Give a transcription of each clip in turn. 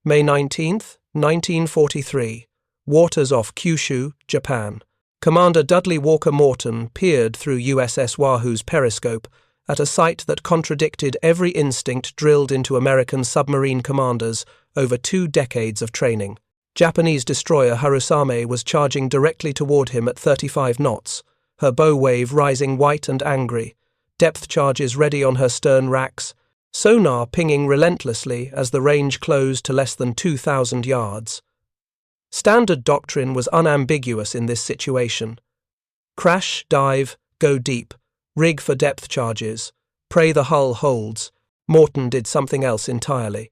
May 19, 1943. Waters off Kyushu, Japan. Commander Dudley Walker Morton peered through USS Wahoo's periscope at a sight that contradicted every instinct drilled into American submarine commanders over 2 decades of training. Japanese destroyer Harusame was charging directly toward him at 35 knots, her bow wave rising white and angry, depth charges ready on her stern racks, sonar pinging relentlessly as the range closed to less than 2,000 yards. Standard doctrine was unambiguous in this situation. Crash, dive, go deep, rig for depth charges, pray the hull holds. Morton did something else entirely.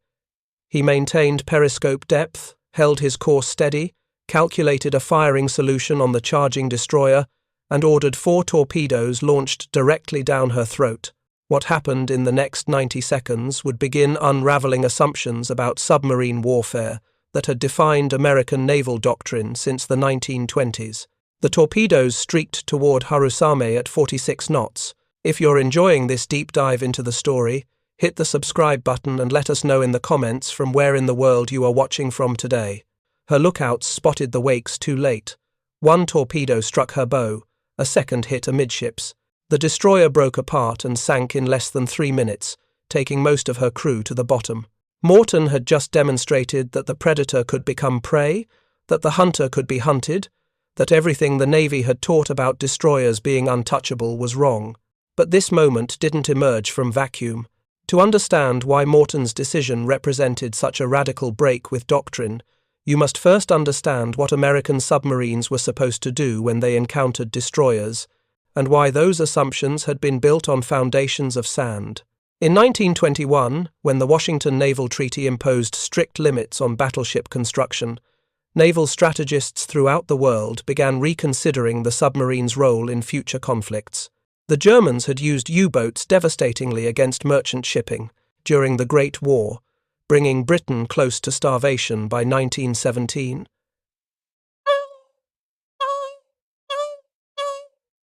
He maintained periscope depth, held his course steady, calculated a firing solution on the charging destroyer, and ordered 4 torpedoes launched directly down her throat. What happened in the next 90 seconds would begin unraveling assumptions about submarine warfare that had defined American naval doctrine since the 1920s. The torpedoes streaked toward Harusame at 46 knots. If you're enjoying this deep dive into the story, hit the subscribe button and let us know in the comments from where in the world you are watching from today. Her lookouts spotted the wakes too late. 1 torpedo struck her bow, a second hit amidships. The destroyer broke apart and sank in less than 3 minutes, taking most of her crew to the bottom. Morton had just demonstrated that the predator could become prey, that the hunter could be hunted, that everything the Navy had taught about destroyers being untouchable was wrong. But this moment didn't emerge from vacuum. To understand why Morton's decision represented such a radical break with doctrine, you must first understand what American submarines were supposed to do when they encountered destroyers, and why those assumptions had been built on foundations of sand. In 1921, when the Washington Naval Treaty imposed strict limits on battleship construction, naval strategists throughout the world began reconsidering the submarine's role in future conflicts. The Germans had used U-boats devastatingly against merchant shipping during the Great War, bringing Britain close to starvation by 1917.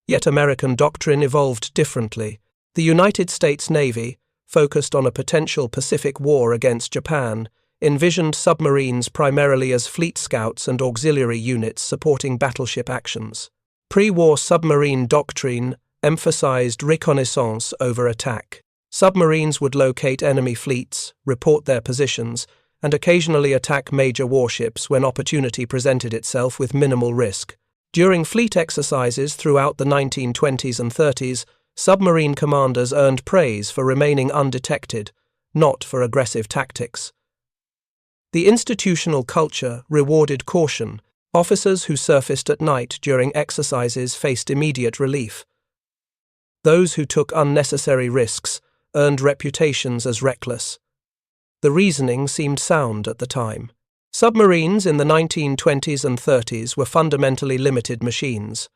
Yet American doctrine evolved differently. The United States Navy, focused on a potential Pacific War against Japan, envisioned submarines primarily as fleet scouts and auxiliary units supporting battleship actions. Pre-war submarine doctrine emphasized reconnaissance over attack. Submarines would locate enemy fleets, report their positions, and occasionally attack major warships when opportunity presented itself with minimal risk. During fleet exercises throughout the 1920s and 30s, submarine commanders earned praise for remaining undetected, not for aggressive tactics. The institutional culture rewarded caution. Officers who surfaced at night during exercises faced immediate relief. Those who took unnecessary risks earned reputations as reckless. The reasoning seemed sound at the time. Submarines in the 1920s and 30s were fundamentally limited machines.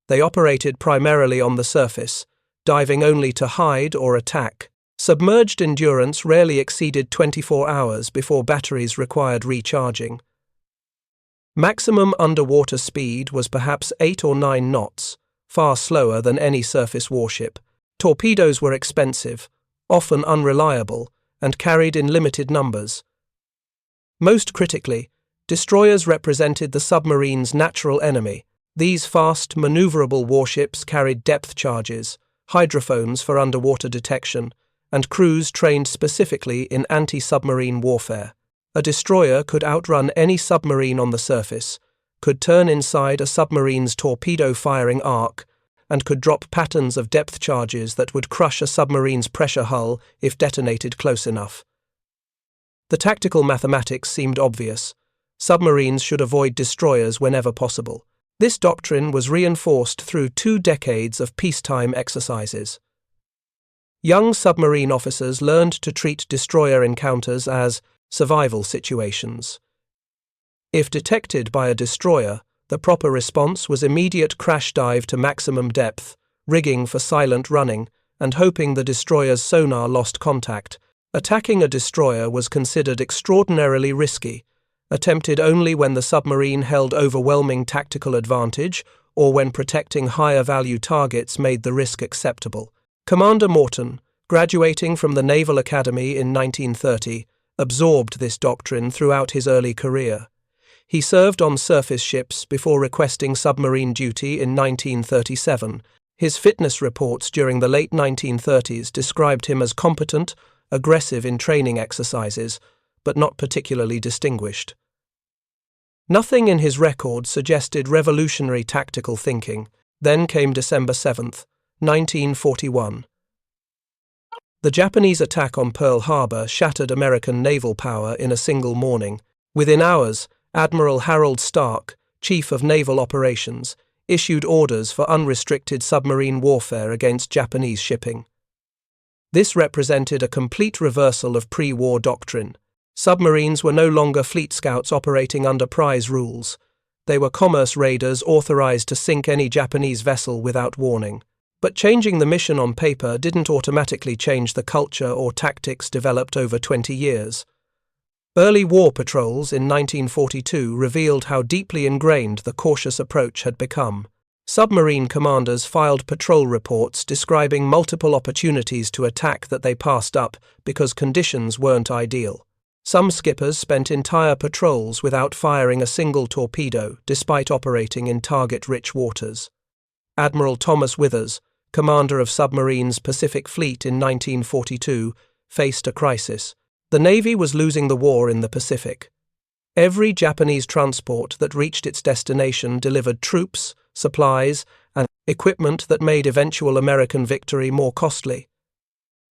They operated primarily on the surface, diving only to hide or attack. Submerged endurance rarely exceeded 24 hours before batteries required recharging. Maximum underwater speed was perhaps 8 or 9 knots, far slower than any surface warship. Torpedoes were expensive, often unreliable, and carried in limited numbers. Most critically, destroyers represented the submarine's natural enemy. These fast, maneuverable warships carried depth charges, hydrophones for underwater detection, and crews trained specifically in anti-submarine warfare. A destroyer could outrun any submarine on the surface, could turn inside a submarine's torpedo-firing arc, and could drop patterns of depth charges that would crush a submarine's pressure hull if detonated close enough. The tactical mathematics seemed obvious. Submarines should avoid destroyers whenever possible. This doctrine was reinforced through 2 decades of peacetime exercises. Young submarine officers learned to treat destroyer encounters as survival situations. If detected by a destroyer, the proper response was immediate crash dive to maximum depth, rigging for silent running, and hoping the destroyer's sonar lost contact. Attacking a destroyer was considered extraordinarily risky, attempted only when the submarine held overwhelming tactical advantage or when protecting higher-value targets made the risk acceptable. Commander Morton, graduating from the Naval Academy in 1930, absorbed this doctrine throughout his early career. He served on surface ships before requesting submarine duty in 1937. His fitness reports during the late 1930s described him as competent, aggressive in training exercises, but not particularly distinguished. Nothing in his record suggested revolutionary tactical thinking. Then came December 7, 1941. The Japanese attack on Pearl Harbor shattered American naval power in a single morning. Within hours, Admiral Harold Stark, Chief of Naval Operations, issued orders for unrestricted submarine warfare against Japanese shipping. This represented a complete reversal of pre-war doctrine. Submarines were no longer fleet scouts operating under prize rules. They were commerce raiders authorized to sink any Japanese vessel without warning. But changing the mission on paper didn't automatically change the culture or tactics developed over 20 years. Early war patrols in 1942 revealed how deeply ingrained the cautious approach had become. Submarine commanders filed patrol reports describing multiple opportunities to attack that they passed up because conditions weren't ideal. Some skippers spent entire patrols without firing a single torpedo, despite operating in target-rich waters. Admiral Thomas Withers, commander of Submarine's Pacific Fleet in 1942, faced a crisis. The Navy was losing the war in the Pacific. Every Japanese transport that reached its destination delivered troops, supplies, and equipment that made eventual American victory more costly.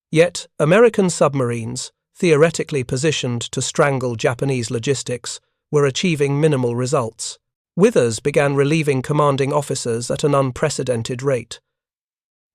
Yet, American submarines, theoretically positioned to strangle Japanese logistics, were achieving minimal results. Withers began relieving commanding officers at an unprecedented rate.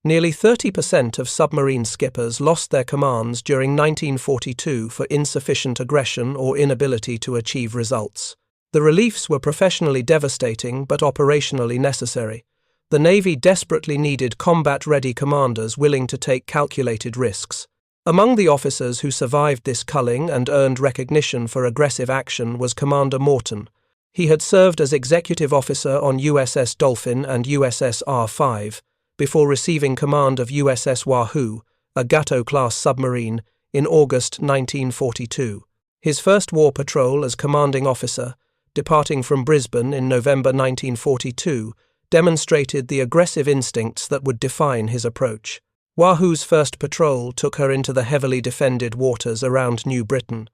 Nearly 30% of submarine skippers lost their commands during 1942 for insufficient aggression or inability to achieve results. The reliefs were professionally devastating but operationally necessary. The Navy desperately needed combat-ready commanders willing to take calculated risks. Among the officers who survived this culling and earned recognition for aggressive action was Commander Morton. He had served as executive officer on USS Dolphin and USS R5, before receiving command of USS Wahoo, a Gato-class submarine, in August 1942. His first war patrol as commanding officer, departing from Brisbane in November 1942, demonstrated the aggressive instincts that would define his approach. Wahoo's first patrol took her into the heavily defended waters around New Britain.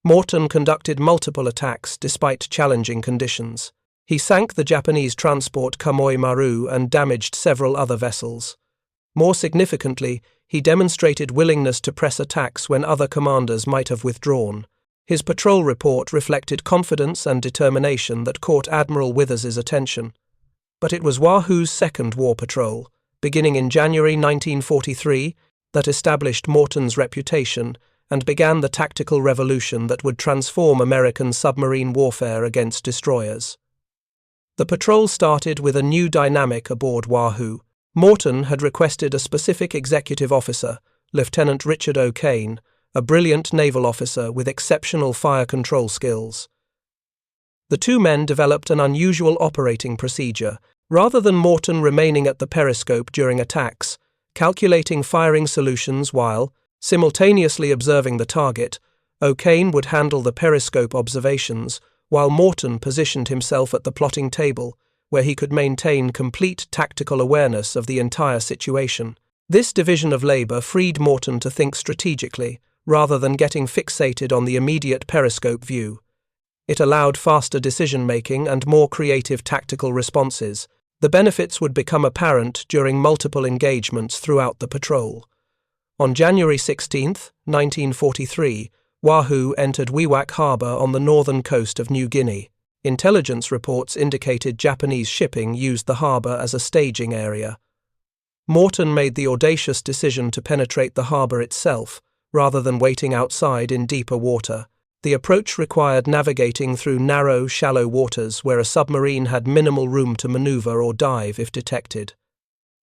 Morton conducted multiple attacks despite challenging conditions. He sank the Japanese transport Kamoi Maru and damaged several other vessels. More significantly, he demonstrated willingness to press attacks when other commanders might have withdrawn. His patrol report reflected confidence and determination that caught Admiral Withers's attention. But it was Wahoo's second war patrol, beginning in January 1943, that established Morton's reputation and began the tactical revolution that would transform American submarine warfare against destroyers. The patrol started with a new dynamic aboard Wahoo. Morton had requested a specific executive officer, Lieutenant Richard O'Kane, a brilliant naval officer with exceptional fire control skills. The two men developed an unusual operating procedure. Rather than Morton remaining at the periscope during attacks, calculating firing solutions while simultaneously observing the target, O'Kane would handle the periscope observations, while Morton positioned himself at the plotting table, where he could maintain complete tactical awareness of the entire situation. This division of labor freed Morton to think strategically, rather than getting fixated on the immediate periscope view. It allowed faster decision-making and more creative tactical responses. The benefits would become apparent during multiple engagements throughout the patrol. On January 16, 1943, Wahoo entered Wewak Harbour on the northern coast of New Guinea. Intelligence reports indicated Japanese shipping used the harbour as a staging area. Morton made the audacious decision to penetrate the harbour itself, rather than waiting outside in deeper water. The approach required navigating through narrow, shallow waters where a submarine had minimal room to maneuver or dive if detected.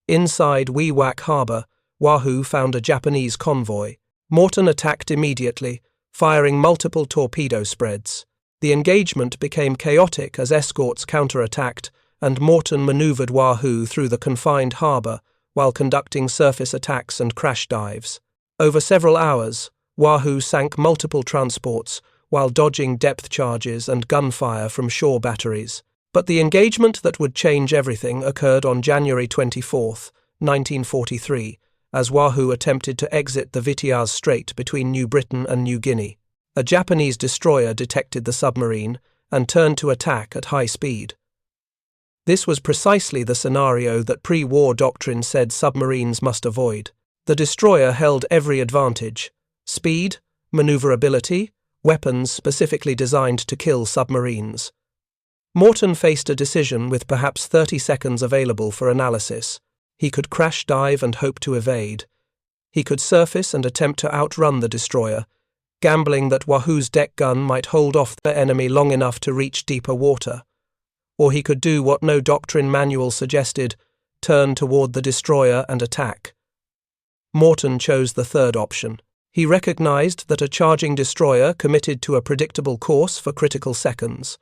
Inside Wewak Harbour, Wahoo found a Japanese convoy. Morton attacked immediately, firing multiple torpedo spreads. The engagement became chaotic as escorts counterattacked, and Morton maneuvered Wahoo through the confined harbour while conducting surface attacks and crash dives. Over several hours, Wahoo sank multiple transports while dodging depth charges and gunfire from shore batteries. But the engagement that would change everything occurred on January 24, 1943, as Wahoo attempted to exit the Vitiaz Strait between New Britain and New Guinea. A Japanese destroyer detected the submarine and turned to attack at high speed. This was precisely the scenario that pre-war doctrine said submarines must avoid. The destroyer held every advantage: speed, maneuverability, weapons specifically designed to kill submarines. Morton faced a decision with perhaps 30 seconds available for analysis. He could crash dive and hope to evade. He could surface and attempt to outrun the destroyer, gambling that Wahoo's deck gun might hold off the enemy long enough to reach deeper water. Or he could do what no doctrine manual suggested: turn toward the destroyer and attack. Morton chose the third option. He recognized that a charging destroyer committed to a predictable course for critical seconds.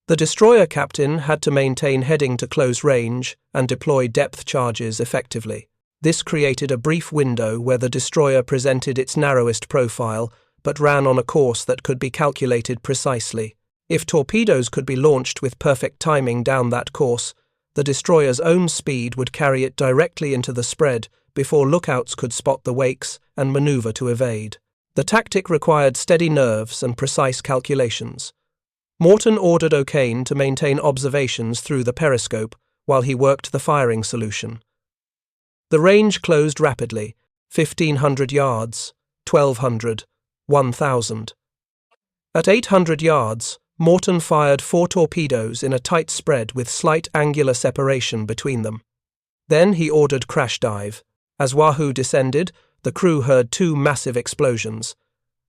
The destroyer captain had to maintain heading to close range and deploy depth charges effectively. This created a brief window where the destroyer presented its narrowest profile, but ran on a course that could be calculated precisely. If torpedoes could be launched with perfect timing down that course, the destroyer's own speed would carry it directly into the spread before lookouts could spot the wakes and maneuver to evade. The tactic required steady nerves and precise calculations. Morton ordered O'Kane to maintain observations through the periscope while he worked the firing solution. The range closed rapidly: 1,500 yards, 1,200, 1,000. At 800 yards, Morton fired 4 torpedoes in a tight spread with slight angular separation between them. Then he ordered crash dive. As Wahoo descended, the crew heard 2 massive explosions.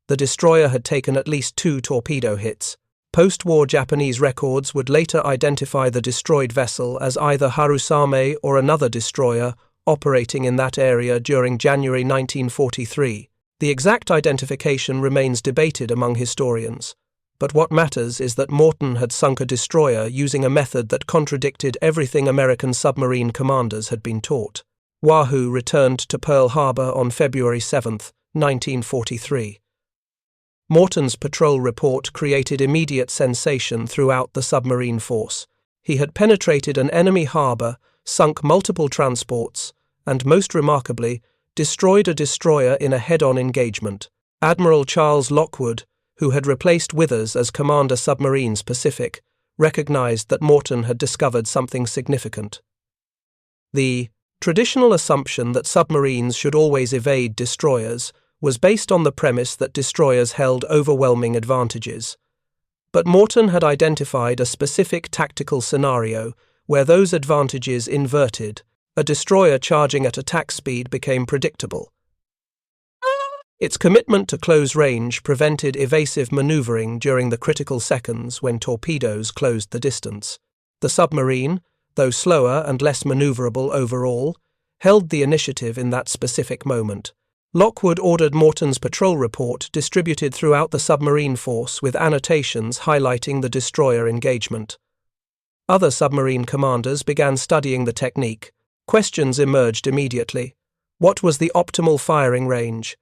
The destroyer had taken at least 2 torpedo hits. Post-war Japanese records would later identify the destroyed vessel as either Harusame or another destroyer operating in that area during January 1943. The exact identification remains debated among historians, but what matters is that Morton had sunk a destroyer using a method that contradicted everything American submarine commanders had been taught. Wahoo returned to Pearl Harbor on February 7, 1943. Morton's patrol report created immediate sensation throughout the submarine force. He had penetrated an enemy harbor, sunk multiple transports, and, most remarkably, destroyed a destroyer in a head-on engagement. Admiral Charles Lockwood, who had replaced Withers as Commander Submarines Pacific, recognized that Morton had discovered something significant. The traditional assumption that submarines should always evade destroyers was based on the premise that destroyers held overwhelming advantages. But Morton had identified a specific tactical scenario where those advantages inverted. A destroyer charging at attack speed became predictable. Its commitment to close range prevented evasive maneuvering during the critical seconds when torpedoes closed the distance. The submarine, though slower and less maneuverable overall, held the initiative in that specific moment. Lockwood ordered Morton's patrol report distributed throughout the submarine force with annotations highlighting the destroyer engagement. Other submarine commanders began studying the technique. Questions emerged immediately. What was the optimal firing range?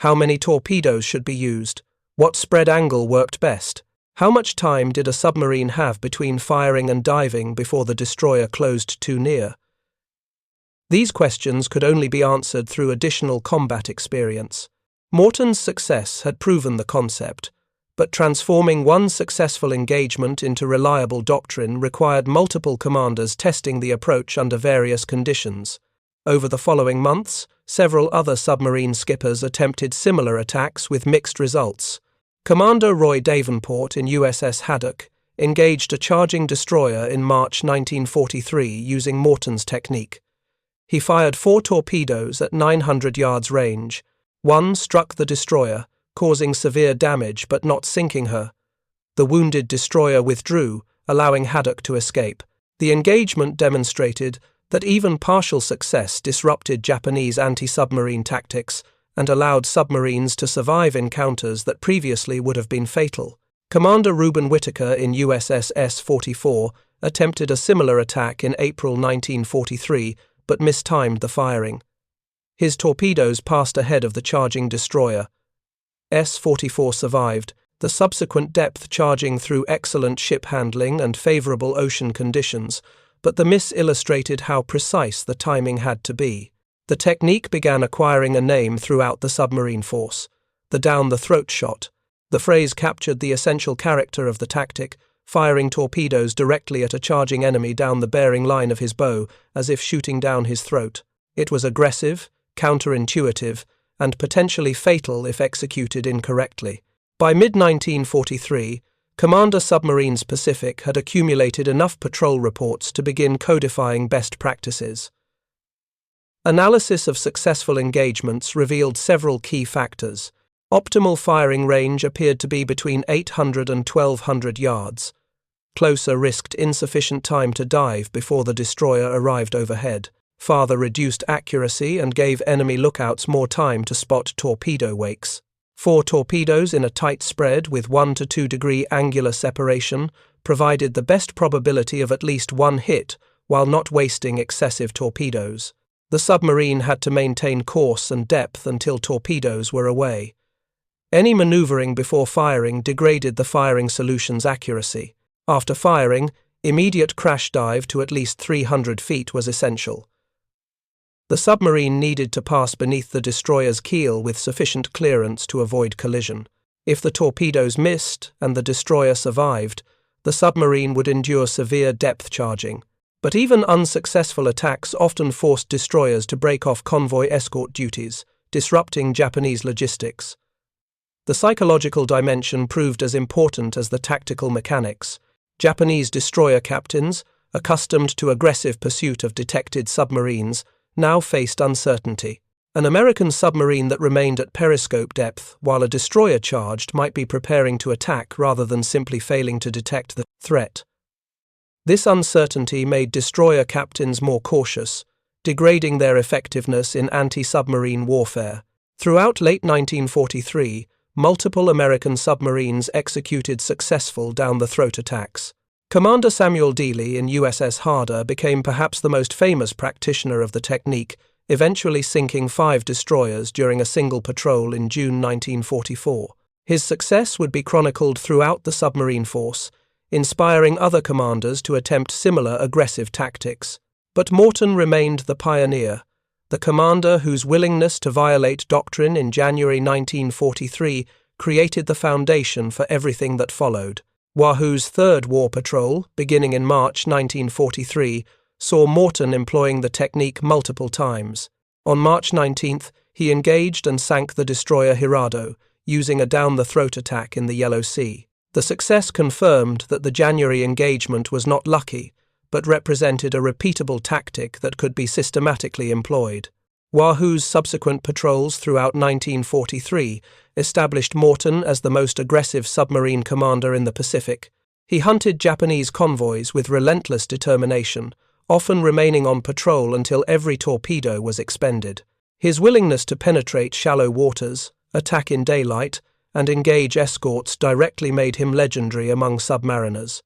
How many torpedoes should be used? What spread angle worked best? How much time did a submarine have between firing and diving before the destroyer closed too near? These questions could only be answered through additional combat experience. Morton's success had proven the concept, but transforming one successful engagement into reliable doctrine required multiple commanders testing the approach under various conditions. Over the following months, several other submarine skippers attempted similar attacks with mixed results. Commander Roy Davenport in USS Haddock engaged a charging destroyer in March 1943 using Morton's technique. He fired 4 torpedoes at 900 yards range. One struck the destroyer, causing severe damage but not sinking her. The wounded destroyer withdrew, allowing Haddock to escape. The engagement demonstrated that even partial success disrupted Japanese anti-submarine tactics and allowed submarines to survive encounters that previously would have been fatal. Commander Reuben Whitaker in USS S-44 attempted a similar attack in April 1943, but mistimed the firing. His torpedoes passed ahead of the charging destroyer, S-44 survived, the subsequent depth charging through excellent ship handling and favorable ocean conditions, but the miss illustrated how precise the timing had to be. The technique began acquiring a name throughout the submarine force, the down-the-throat shot. The phrase captured the essential character of the tactic, firing torpedoes directly at a charging enemy down the bearing line of his bow, as if shooting down his throat. It was aggressive, counterintuitive, and potentially fatal if executed incorrectly. By mid-1943, Commander Submarines Pacific had accumulated enough patrol reports to begin codifying best practices. Analysis of successful engagements revealed several key factors. Optimal firing range appeared to be between 800 and 1,200 yards. Closer risked insufficient time to dive before the destroyer arrived overhead. Farther reduced accuracy and gave enemy lookouts more time to spot torpedo wakes. 4 torpedoes in a tight spread with 1 to 2 degree angular separation provided the best probability of at least one hit while not wasting excessive torpedoes. The submarine had to maintain course and depth until torpedoes were away. Any maneuvering before firing degraded the firing solution's accuracy. After firing, immediate crash dive to at least 300 feet was essential. The submarine needed to pass beneath the destroyer's keel with sufficient clearance to avoid collision. If the torpedoes missed and the destroyer survived, the submarine would endure severe depth charging. But even unsuccessful attacks often forced destroyers to break off convoy escort duties, disrupting Japanese logistics. The psychological dimension proved as important as the tactical mechanics. Japanese destroyer captains, accustomed to aggressive pursuit of detected submarines, now faced uncertainty. An American submarine that remained at periscope depth while a destroyer charged might be preparing to attack rather than simply failing to detect the threat. This uncertainty made destroyer captains more cautious, degrading their effectiveness in anti-submarine warfare. Throughout late 1943, multiple American submarines executed successful down-the-throat attacks. Commander Samuel Dealey in USS Harder became perhaps the most famous practitioner of the technique, eventually sinking 5 destroyers during a single patrol in June 1944. His success would be chronicled throughout the submarine force, inspiring other commanders to attempt similar aggressive tactics. But Morton remained the pioneer, the commander whose willingness to violate doctrine in January 1943 created the foundation for everything that followed. Wahoo's third war patrol, beginning in March 1943, saw Morton employing the technique multiple times. On March 19th, he engaged and sank the destroyer Hirado, using a down-the-throat attack in the Yellow Sea. The success confirmed that the January engagement was not lucky, but represented a repeatable tactic that could be systematically employed. Wahoo's subsequent patrols throughout 1943 established Morton as the most aggressive submarine commander in the Pacific. He hunted Japanese convoys with relentless determination, often remaining on patrol until every torpedo was expended. His willingness to penetrate shallow waters, attack in daylight, and engage escorts directly made him legendary among submariners.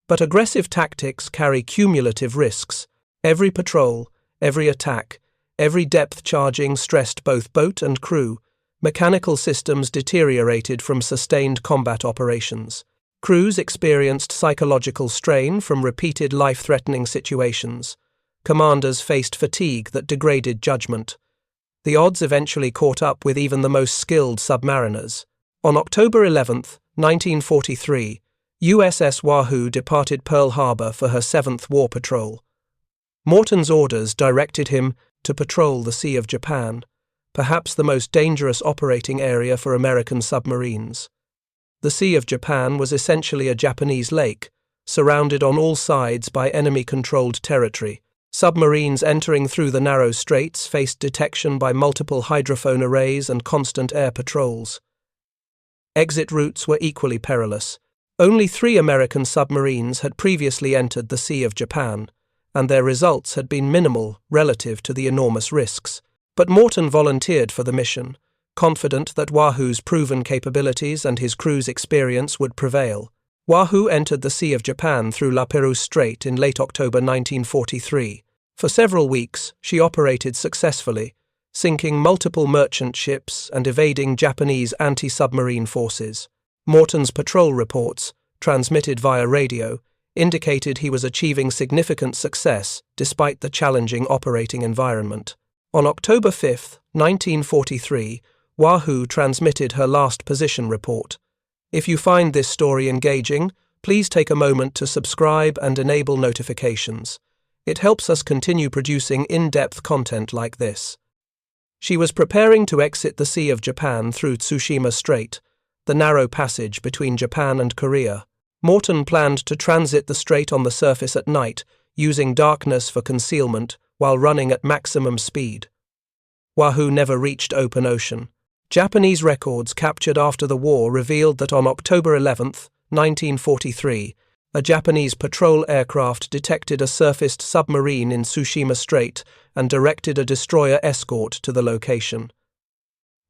But aggressive tactics carry cumulative risks. Every patrol, every attack, every depth charging stressed both boat and crew. Mechanical systems deteriorated from sustained combat operations. Crews experienced psychological strain from repeated life-threatening situations. Commanders faced fatigue that degraded judgment. The odds eventually caught up with even the most skilled submariners. On October 11, 1943, USS Wahoo departed Pearl Harbor for her 7th war patrol. Morton's orders directed him to patrol the Sea of Japan, perhaps the most dangerous operating area for American submarines. The Sea of Japan was essentially a Japanese lake, surrounded on all sides by enemy-controlled territory. Submarines entering through the narrow straits faced detection by multiple hydrophone arrays and constant air patrols. Exit routes were equally perilous. Only 3 American submarines had previously entered the Sea of Japan, and their results had been minimal relative to the enormous risks. But Morton volunteered for the mission, confident that Wahoo's proven capabilities and his crew's experience would prevail. Wahoo entered the Sea of Japan through La Perouse Strait in late October 1943. For several weeks, she operated successfully, sinking multiple merchant ships and evading Japanese anti-submarine forces. Morton's patrol reports, transmitted via radio, indicated he was achieving significant success despite the challenging operating environment. On October 5, 1943, Wahoo transmitted her last position report. If you find this story engaging, please take a moment to subscribe and enable notifications. It helps us continue producing in-depth content like this. She was preparing to exit the Sea of Japan through Tsushima Strait, the narrow passage between Japan and Korea. Morton planned to transit the strait on the surface at night, using darkness for concealment while running at maximum speed. Wahoo never reached open ocean. Japanese records captured after the war revealed that on October 11, 1943, a Japanese patrol aircraft detected a surfaced submarine in Tsushima Strait and directed a destroyer escort to the location.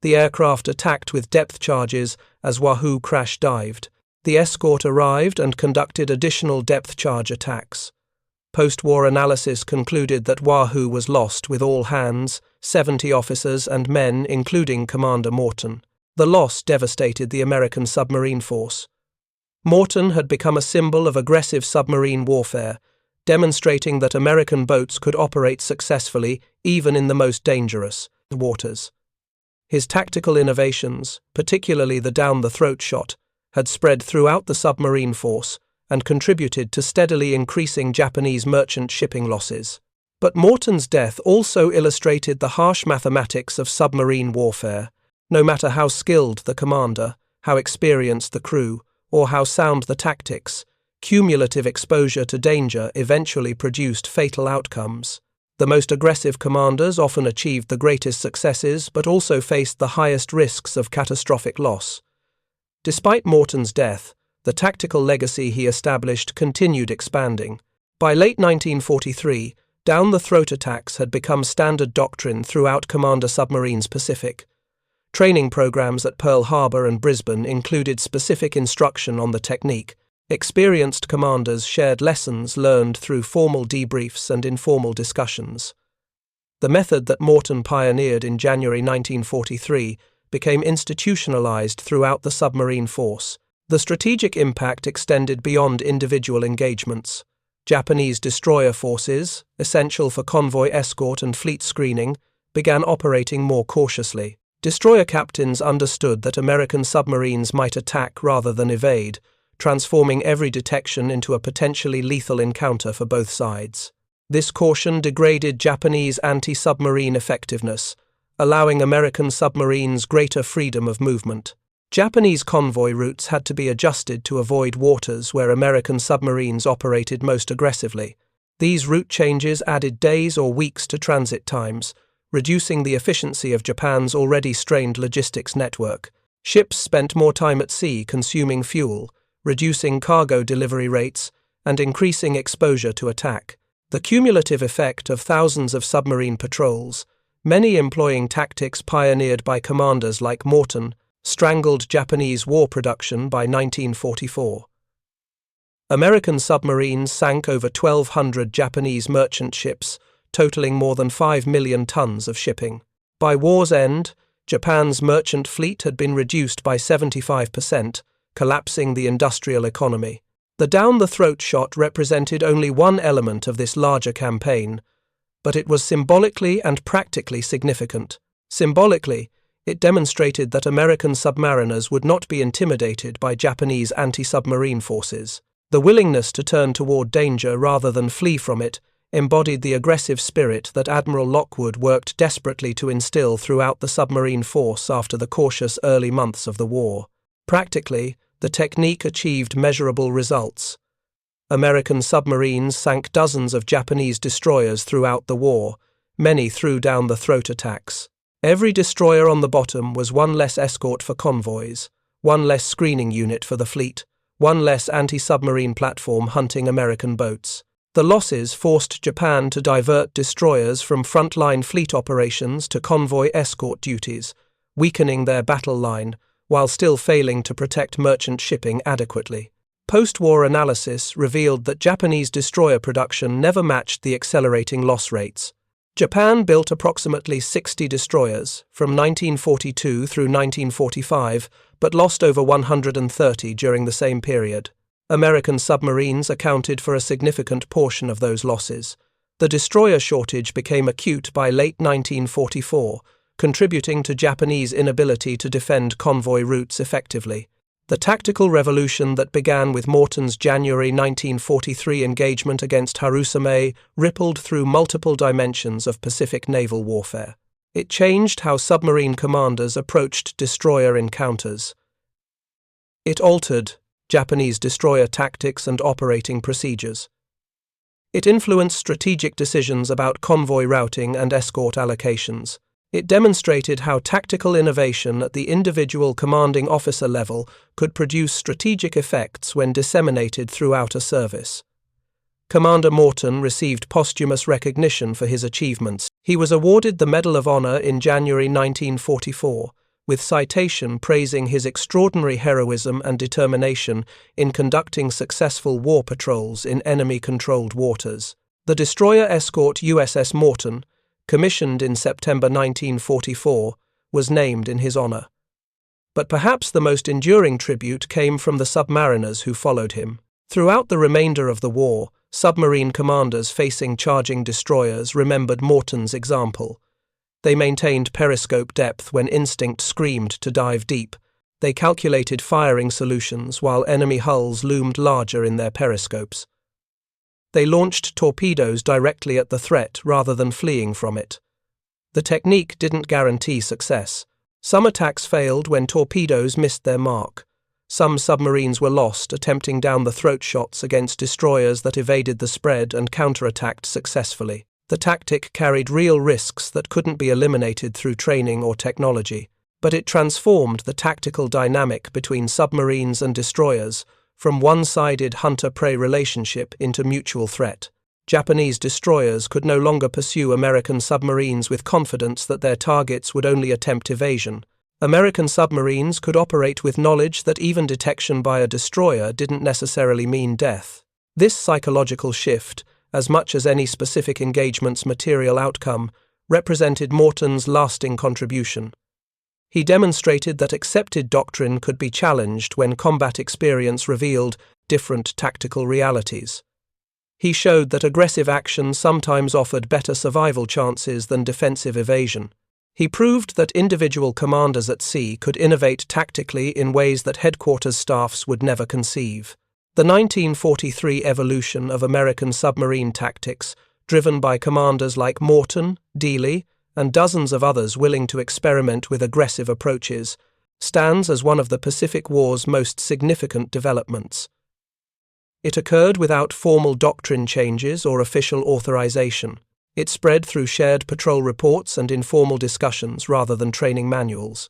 The aircraft attacked with depth charges as Wahoo crash-dived. The escort arrived and conducted additional depth charge attacks. Post-war analysis concluded that Wahoo was lost with all hands, 70 officers and men, including Commander Morton. The loss devastated the American submarine force. Morton had become a symbol of aggressive submarine warfare, demonstrating that American boats could operate successfully even in the most dangerous waters. His tactical innovations, particularly the down-the-throat shot, had spread throughout the submarine force and contributed to steadily increasing Japanese merchant shipping losses. But Morton's death also illustrated the harsh mathematics of submarine warfare. No matter how skilled the commander, how experienced the crew, or how sound the tactics, cumulative exposure to danger eventually produced fatal outcomes. The most aggressive commanders often achieved the greatest successes but also faced the highest risks of catastrophic loss. Despite Morton's death, the tactical legacy he established continued expanding. By late 1943, down-the-throat attacks had become standard doctrine throughout Commander Submarine's Pacific. Training programs at Pearl Harbor and Brisbane included specific instruction on the technique. Experienced commanders shared lessons learned through formal debriefs and informal discussions. The method that Morton pioneered in January 1943 became institutionalized throughout the submarine force. The strategic impact extended beyond individual engagements. Japanese destroyer forces, essential for convoy escort and fleet screening, began operating more cautiously. Destroyer captains understood that American submarines might attack rather than evade, transforming every detection into a potentially lethal encounter for both sides. This caution degraded Japanese anti-submarine effectiveness, allowing American submarines greater freedom of movement. Japanese convoy routes had to be adjusted to avoid waters where American submarines operated most aggressively. These route changes added days or weeks to transit times, reducing the efficiency of Japan's already strained logistics network. Ships spent more time at sea consuming fuel, reducing cargo delivery rates, and increasing exposure to attack. The cumulative effect of thousands of submarine patrols, many employing tactics pioneered by commanders like Morton, strangled Japanese war production by 1944. American submarines sank over 1,200 Japanese merchant ships, totaling more than 5 million tons of shipping. By war's end, Japan's merchant fleet had been reduced by 75%, collapsing the industrial economy. The down-the-throat shot represented only one element of this larger campaign, but it was symbolically and practically significant. Symbolically, it demonstrated that American submariners would not be intimidated by Japanese anti-submarine forces. The willingness to turn toward danger rather than flee from it embodied the aggressive spirit that Admiral Lockwood worked desperately to instill throughout the submarine force after the cautious early months of the war. Practically, the technique achieved measurable results. American submarines sank dozens of Japanese destroyers throughout the war, many through down-the-throat attacks. Every destroyer on the bottom was one less escort for convoys, one less screening unit for the fleet, one less anti-submarine platform hunting American boats. The losses forced Japan to divert destroyers from frontline fleet operations to convoy escort duties, weakening their battle line, while still failing to protect merchant shipping adequately. Post-war analysis revealed that Japanese destroyer production never matched the accelerating loss rates. Japan built approximately 60 destroyers from 1942 through 1945, but lost over 130 during the same period. American submarines accounted for a significant portion of those losses. The destroyer shortage became acute by late 1944, contributing to Japanese inability to defend convoy routes effectively. The tactical revolution that began with Morton's January 1943 engagement against Harusame rippled through multiple dimensions of Pacific naval warfare. It changed how submarine commanders approached destroyer encounters. It altered Japanese destroyer tactics and operating procedures. It influenced strategic decisions about convoy routing and escort allocations. It demonstrated how tactical innovation at the individual commanding officer level could produce strategic effects when disseminated throughout a service. Commander Morton received posthumous recognition for his achievements. He was awarded the Medal of Honor in January 1944, with citation praising his extraordinary heroism and determination in conducting successful war patrols in enemy-controlled waters. The destroyer escort USS Morton, commissioned in September 1944, was named in his honor. But perhaps the most enduring tribute came from the submariners who followed him. Throughout the remainder of the war, submarine commanders facing charging destroyers remembered Morton's example. They maintained periscope depth when instinct screamed to dive deep. They calculated firing solutions while enemy hulls loomed larger in their periscopes. They launched torpedoes directly at the threat rather than fleeing from it. The technique didn't guarantee success. Some attacks failed when torpedoes missed their mark. Some submarines were lost attempting down the throat shots against destroyers that evaded the spread and counterattacked successfully. The tactic carried real risks that couldn't be eliminated through training or technology, but it transformed the tactical dynamic between submarines and destroyers from one-sided hunter-prey relationship into mutual threat. Japanese destroyers could no longer pursue American submarines with confidence that their targets would only attempt evasion. American submarines could operate with knowledge that even detection by a destroyer didn't necessarily mean death. This psychological shift, as much as any specific engagement's material outcome, represented Morton's lasting contribution. He demonstrated that accepted doctrine could be challenged when combat experience revealed different tactical realities. He showed that aggressive action sometimes offered better survival chances than defensive evasion. He proved that individual commanders at sea could innovate tactically in ways that headquarters staffs would never conceive. The 1943 evolution of American submarine tactics, driven by commanders like Morton, Dudley, and dozens of others willing to experiment with aggressive approaches, stands as one of the Pacific War's most significant developments. It occurred without formal doctrine changes or official authorization. It spread through shared patrol reports and informal discussions rather than training manuals.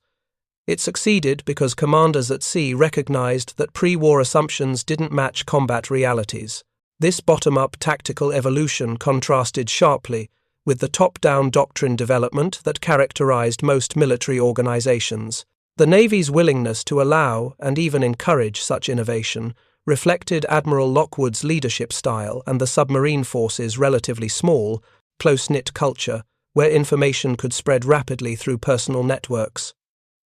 It succeeded because commanders at sea recognized that pre-war assumptions didn't match combat realities. This bottom-up tactical evolution contrasted sharply with the top-down doctrine development that characterized most military organizations. The Navy's willingness to allow and even encourage such innovation reflected Admiral Lockwood's leadership style and the submarine force's relatively small, close-knit culture, where information could spread rapidly through personal networks.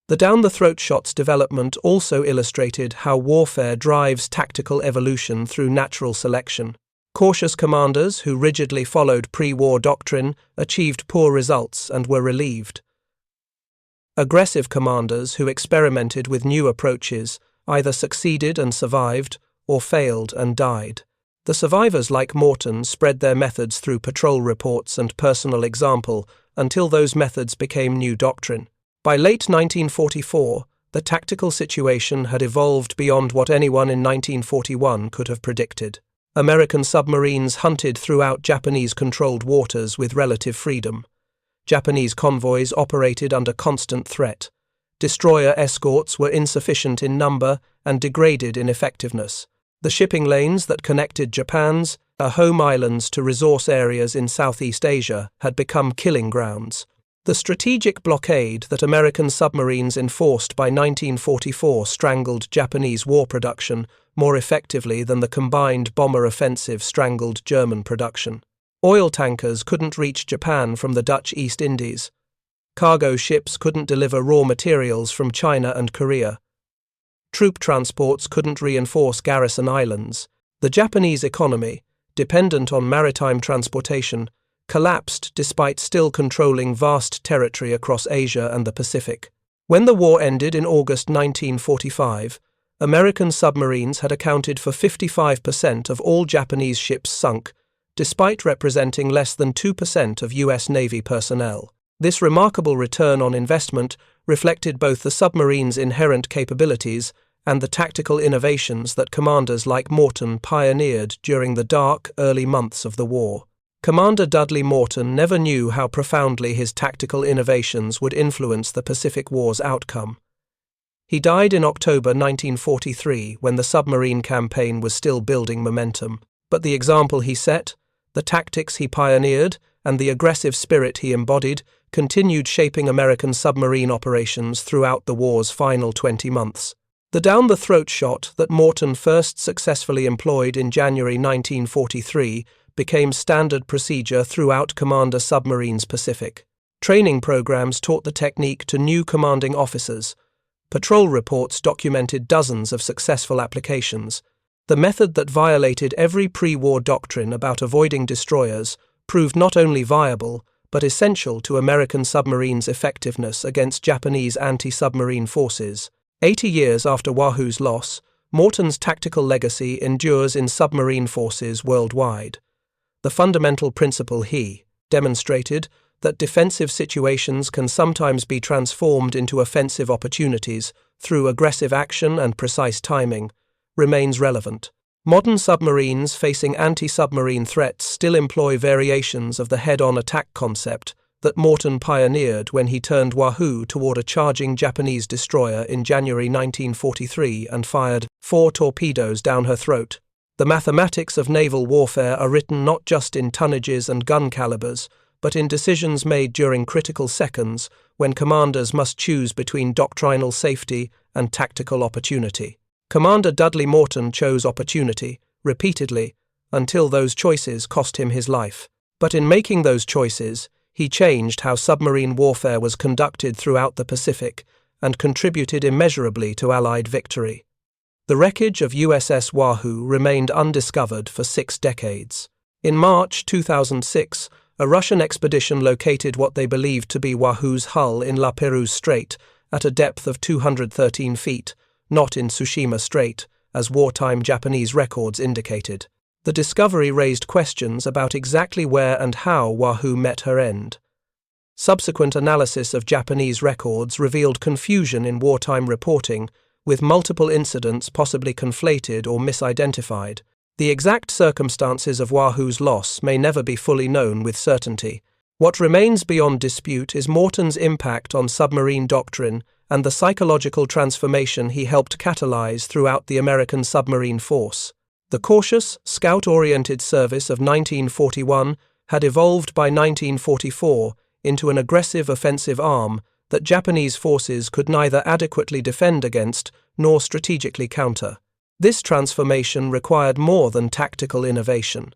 The down-the-throat shots development also illustrated how warfare drives tactical evolution through natural selection. Cautious commanders who rigidly followed pre-war doctrine achieved poor results and were relieved. Aggressive commanders who experimented with new approaches either succeeded and survived or failed and died. The survivors like Morton spread their methods through patrol reports and personal example until those methods became new doctrine. By late 1944, the tactical situation had evolved beyond what anyone in 1941 could have predicted. American submarines hunted throughout Japanese-controlled waters with relative freedom. Japanese convoys operated under constant threat. Destroyer escorts were insufficient in number and degraded in effectiveness. The shipping lanes that connected Japan's home islands to resource areas in Southeast Asia had become killing grounds. The strategic blockade that American submarines enforced by 1944 strangled Japanese war production more effectively than the combined bomber offensive strangled German production. Oil tankers couldn't reach Japan from the Dutch East Indies. Cargo ships couldn't deliver raw materials from China and Korea. Troop transports couldn't reinforce garrison islands. The Japanese economy, dependent on maritime transportation, collapsed despite still controlling vast territory across Asia and the Pacific. When the war ended in August 1945, American submarines had accounted for 55% of all Japanese ships sunk, despite representing less than 2% of U.S. Navy personnel. This remarkable return on investment reflected both the submarine's inherent capabilities and the tactical innovations that commanders like Morton pioneered during the dark, early months of the war. Commander Dudley Morton never knew how profoundly his tactical innovations would influence the Pacific War's outcome. He died in October 1943 when the submarine campaign was still building momentum, but the example he set, the tactics he pioneered, and the aggressive spirit he embodied continued shaping American submarine operations throughout the war's final 20 months. The down-the-throat shot that Morton first successfully employed in January 1943 became standard procedure throughout Commander Submarines Pacific. Training programs taught the technique to new commanding officers. Patrol reports documented dozens of successful applications. The method that violated every pre-war doctrine about avoiding destroyers proved not only viable, but essential to American submarines' effectiveness against Japanese anti-submarine forces. 80 years after Wahoo's loss, Morton's tactical legacy endures in submarine forces worldwide. The fundamental principle he demonstrated, that defensive situations can sometimes be transformed into offensive opportunities through aggressive action and precise timing, remains relevant. Modern submarines facing anti-submarine threats still employ variations of the head-on attack concept that Morton pioneered when he turned Wahoo toward a charging Japanese destroyer in January 1943 and fired 4 torpedoes down her throat. The mathematics of naval warfare are written not just in tonnages and gun calibers, but in decisions made during critical seconds when commanders must choose between doctrinal safety and tactical opportunity. Commander Dudley Morton chose opportunity, repeatedly, until those choices cost him his life. But in making those choices, he changed how submarine warfare was conducted throughout the Pacific and contributed immeasurably to Allied victory. The wreckage of USS Wahoo remained undiscovered for 6 decades. In March 2006, a Russian expedition located what they believed to be Wahoo's hull in La Perouse Strait at a depth of 213 feet, not in Tsushima Strait, as wartime Japanese records indicated. The discovery raised questions about exactly where and how Wahoo met her end. Subsequent analysis of Japanese records revealed confusion in wartime reporting, with multiple incidents possibly conflated or misidentified. The exact circumstances of Wahoo's loss may never be fully known with certainty. What remains beyond dispute is Morton's impact on submarine doctrine and the psychological transformation he helped catalyze throughout the American submarine force. The cautious, scout-oriented service of 1941 had evolved by 1944 into an aggressive offensive arm that Japanese forces could neither adequately defend against nor strategically counter. This transformation required more than tactical innovation.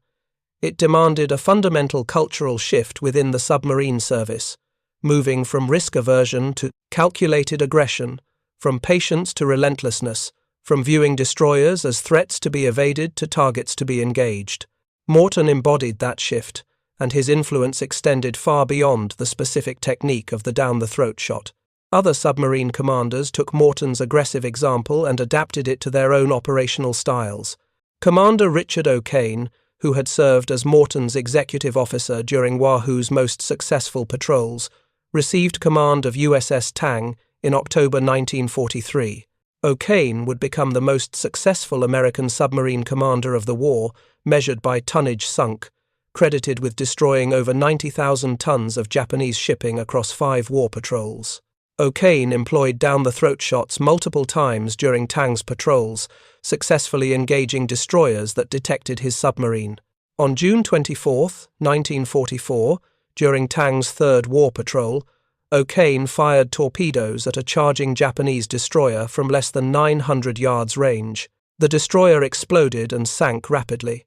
It demanded a fundamental cultural shift within the submarine service, moving from risk aversion to calculated aggression, from patience to relentlessness, from viewing destroyers as threats to be evaded to targets to be engaged. Morton embodied that shift, and his influence extended far beyond the specific technique of the down-the-throat shot. Other submarine commanders took Morton's aggressive example and adapted it to their own operational styles. Commander Richard O'Kane, who had served as Morton's executive officer during Wahoo's most successful patrols, received command of USS Tang in October 1943. O'Kane would become the most successful American submarine commander of the war, measured by tonnage sunk, credited with destroying over 90,000 tons of Japanese shipping across 5 war patrols. O'Kane employed down-the-throat shots multiple times during Tang's patrols, successfully engaging destroyers that detected his submarine. On June 24, 1944, during Tang's 3rd war patrol, O'Kane fired torpedoes at a charging Japanese destroyer from less than 900 yards range. The destroyer exploded and sank rapidly.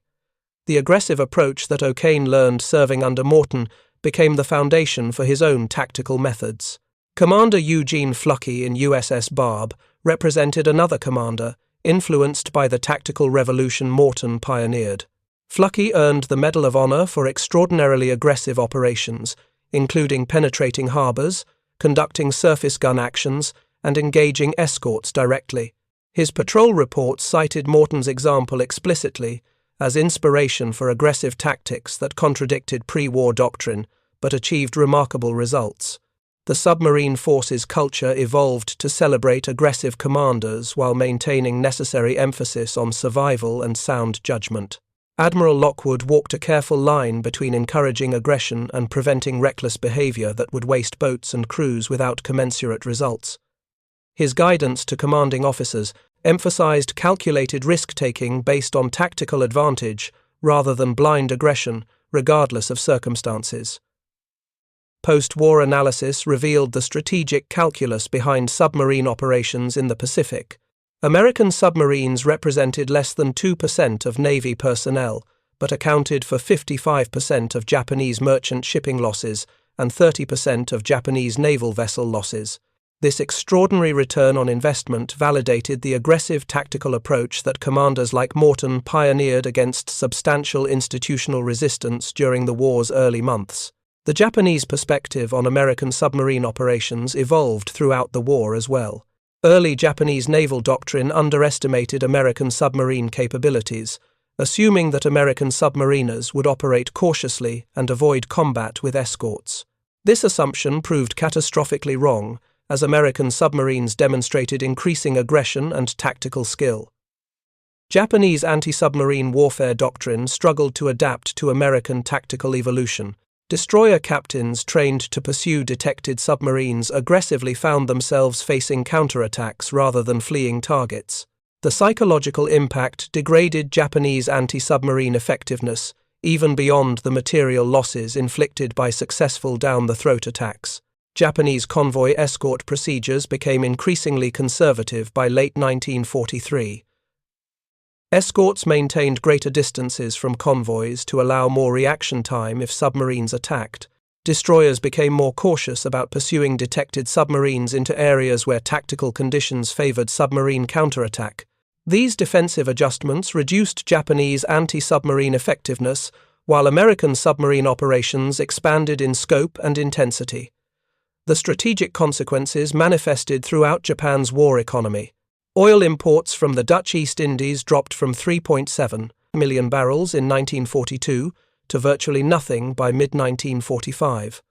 The aggressive approach that O'Kane learned serving under Morton became the foundation for his own tactical methods. Commander Eugene Fluckey in USS Barb represented another commander, influenced by the tactical revolution Morton pioneered. Fluckey earned the Medal of Honor for extraordinarily aggressive operations, including penetrating harbors, conducting surface gun actions, and engaging escorts directly. His patrol reports cited Morton's example explicitly as inspiration for aggressive tactics that contradicted pre-war doctrine but achieved remarkable results. The submarine forces culture evolved to celebrate aggressive commanders while maintaining necessary emphasis on survival and sound judgment. Admiral Lockwood walked a careful line between encouraging aggression and preventing reckless behavior that would waste boats and crews without commensurate results. His guidance to commanding officers emphasized calculated risk-taking based on tactical advantage rather than blind aggression, regardless of circumstances. Post-war analysis revealed the strategic calculus behind submarine operations in the Pacific. American submarines represented less than 2% of Navy personnel, but accounted for 55% of Japanese merchant shipping losses and 30% of Japanese naval vessel losses. This extraordinary return on investment validated the aggressive tactical approach that commanders like Morton pioneered against substantial institutional resistance during the war's early months. The Japanese perspective on American submarine operations evolved throughout the war as well. Early Japanese naval doctrine underestimated American submarine capabilities, assuming that American submariners would operate cautiously and avoid combat with escorts. This assumption proved catastrophically wrong, as American submarines demonstrated increasing aggression and tactical skill. Japanese anti-submarine warfare doctrine struggled to adapt to American tactical evolution. Destroyer captains trained to pursue detected submarines aggressively found themselves facing counterattacks rather than fleeing targets. The psychological impact degraded Japanese anti-submarine effectiveness, even beyond the material losses inflicted by successful down-the-throat attacks. Japanese convoy escort procedures became increasingly conservative by late 1943. Escorts maintained greater distances from convoys to allow more reaction time if submarines attacked. Destroyers became more cautious about pursuing detected submarines into areas where tactical conditions favored submarine counterattack. These defensive adjustments reduced Japanese anti-submarine effectiveness, while American submarine operations expanded in scope and intensity. The strategic consequences manifested throughout Japan's war economy. Oil imports from the Dutch East Indies dropped from 3.7 million barrels in 1942 to virtually nothing by mid-1945.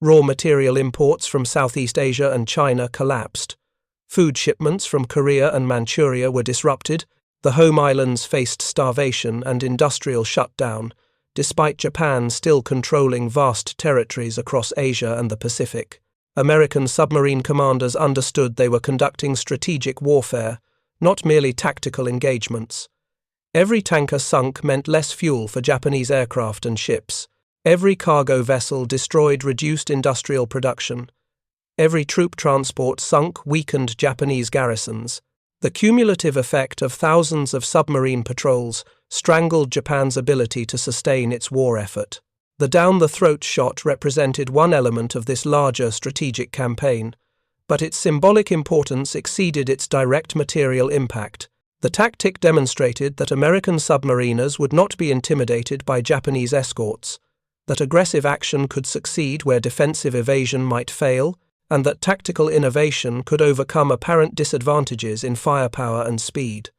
Raw material imports from Southeast Asia and China collapsed. Food shipments from Korea and Manchuria were disrupted. The home islands faced starvation and industrial shutdown, despite Japan still controlling vast territories across Asia and the Pacific. American submarine commanders understood they were conducting strategic warfare, not merely tactical engagements. Every tanker sunk meant less fuel for Japanese aircraft and ships. Every cargo vessel destroyed reduced industrial production. Every troop transport sunk weakened Japanese garrisons. The cumulative effect of thousands of submarine patrols strangled Japan's ability to sustain its war effort. The down-the-throat shot represented one element of this larger strategic campaign, but its symbolic importance exceeded its direct material impact. The tactic demonstrated that American submariners would not be intimidated by Japanese escorts, that aggressive action could succeed where defensive evasion might fail, and that tactical innovation could overcome apparent disadvantages in firepower and speed.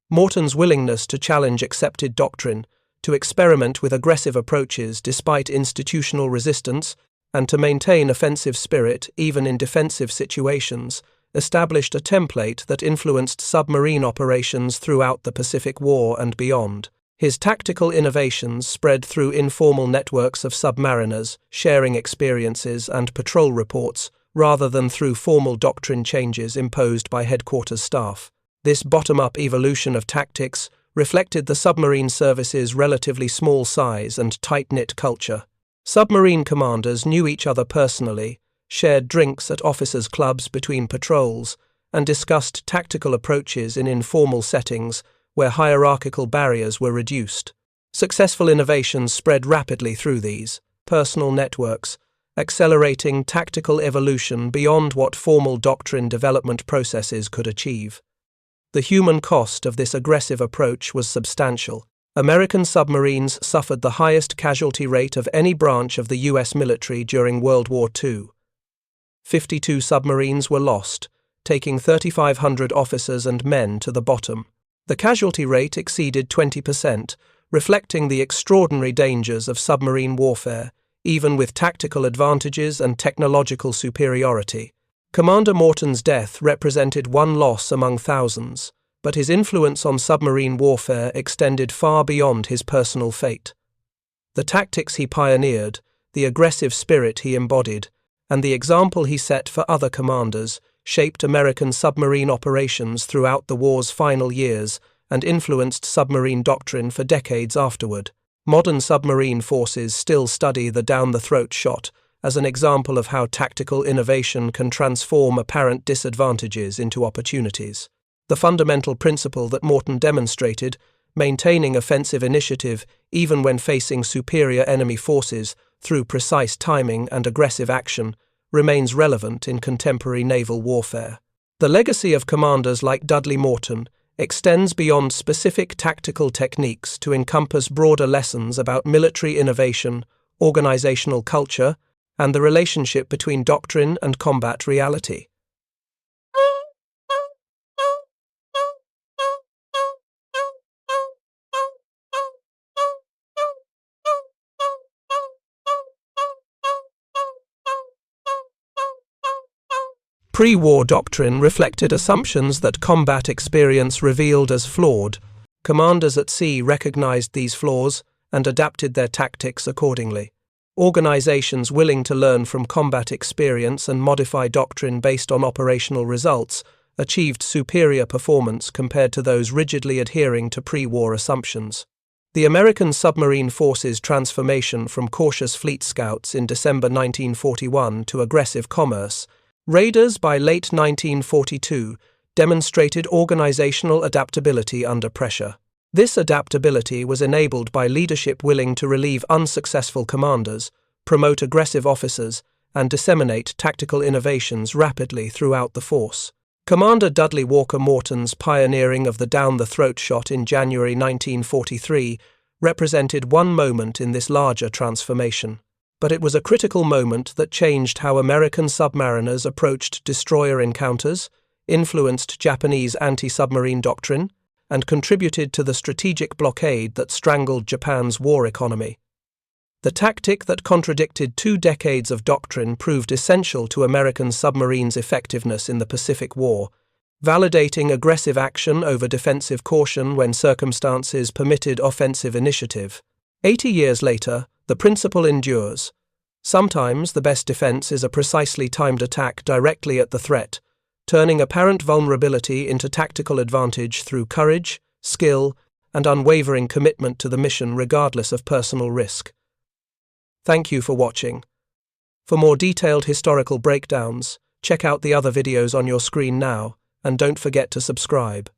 Morton's willingness to challenge accepted doctrine, to experiment with aggressive approaches despite institutional resistance, and to maintain offensive spirit even in defensive situations, established a template that influenced submarine operations throughout the Pacific War and beyond. His tactical innovations spread through informal networks of submariners, sharing experiences and patrol reports, rather than through formal doctrine changes imposed by headquarters staff. This bottom-up evolution of tactics reflected the submarine service's relatively small size and tight-knit culture. Submarine commanders knew each other personally, shared drinks at officers' clubs between patrols, and discussed tactical approaches in informal settings where hierarchical barriers were reduced. Successful innovations spread rapidly through these personal networks, accelerating tactical evolution beyond what formal doctrine development processes could achieve. The human cost of this aggressive approach was substantial. American submarines suffered the highest casualty rate of any branch of the U.S. military during World War II. 52 submarines were lost, taking 3,500 officers and men to the bottom. The casualty rate exceeded 20%, reflecting the extraordinary dangers of submarine warfare, even with tactical advantages and technological superiority. Commander Morton's death represented one loss among thousands, but his influence on submarine warfare extended far beyond his personal fate. The tactics he pioneered, the aggressive spirit he embodied, and the example he set for other commanders shaped American submarine operations throughout the war's final years and influenced submarine doctrine for decades afterward. Modern submarine forces still study the down-the-throat shot as an example of how tactical innovation can transform apparent disadvantages into opportunities. The fundamental principle that Morton demonstrated, maintaining offensive initiative even when facing superior enemy forces through precise timing and aggressive action, remains relevant in contemporary naval warfare. The legacy of commanders like Dudley Morton extends beyond specific tactical techniques to encompass broader lessons about military innovation, organizational culture, and the relationship between doctrine and combat reality. Pre-war doctrine reflected assumptions that combat experience revealed as flawed. Commanders at sea recognized these flaws and adapted their tactics accordingly. Organizations willing to learn from combat experience and modify doctrine based on operational results achieved superior performance compared to those rigidly adhering to pre-war assumptions. The American submarine forces' transformation from cautious fleet scouts in December 1941 to aggressive commerce raiders by late 1942 demonstrated organizational adaptability under pressure. This adaptability was enabled by leadership willing to relieve unsuccessful commanders, promote aggressive officers, and disseminate tactical innovations rapidly throughout the force. Commander Dudley Walker Morton's pioneering of the down-the-throat shot in January 1943 represented one moment in this larger transformation. But it was a critical moment that changed how American submariners approached destroyer encounters, influenced Japanese anti-submarine doctrine, and contributed to the strategic blockade that strangled Japan's war economy. The tactic that contradicted 2 decades of doctrine proved essential to American submarines' effectiveness in the Pacific War, validating aggressive action over defensive caution when circumstances permitted offensive initiative. 80 years later, the principle endures. Sometimes the best defense is a precisely timed attack directly at the threat, turning apparent vulnerability into tactical advantage through courage, skill, and unwavering commitment to the mission regardless of personal risk. Thank you for watching. For more detailed historical breakdowns, check out the other videos on your screen now, and don't forget to subscribe.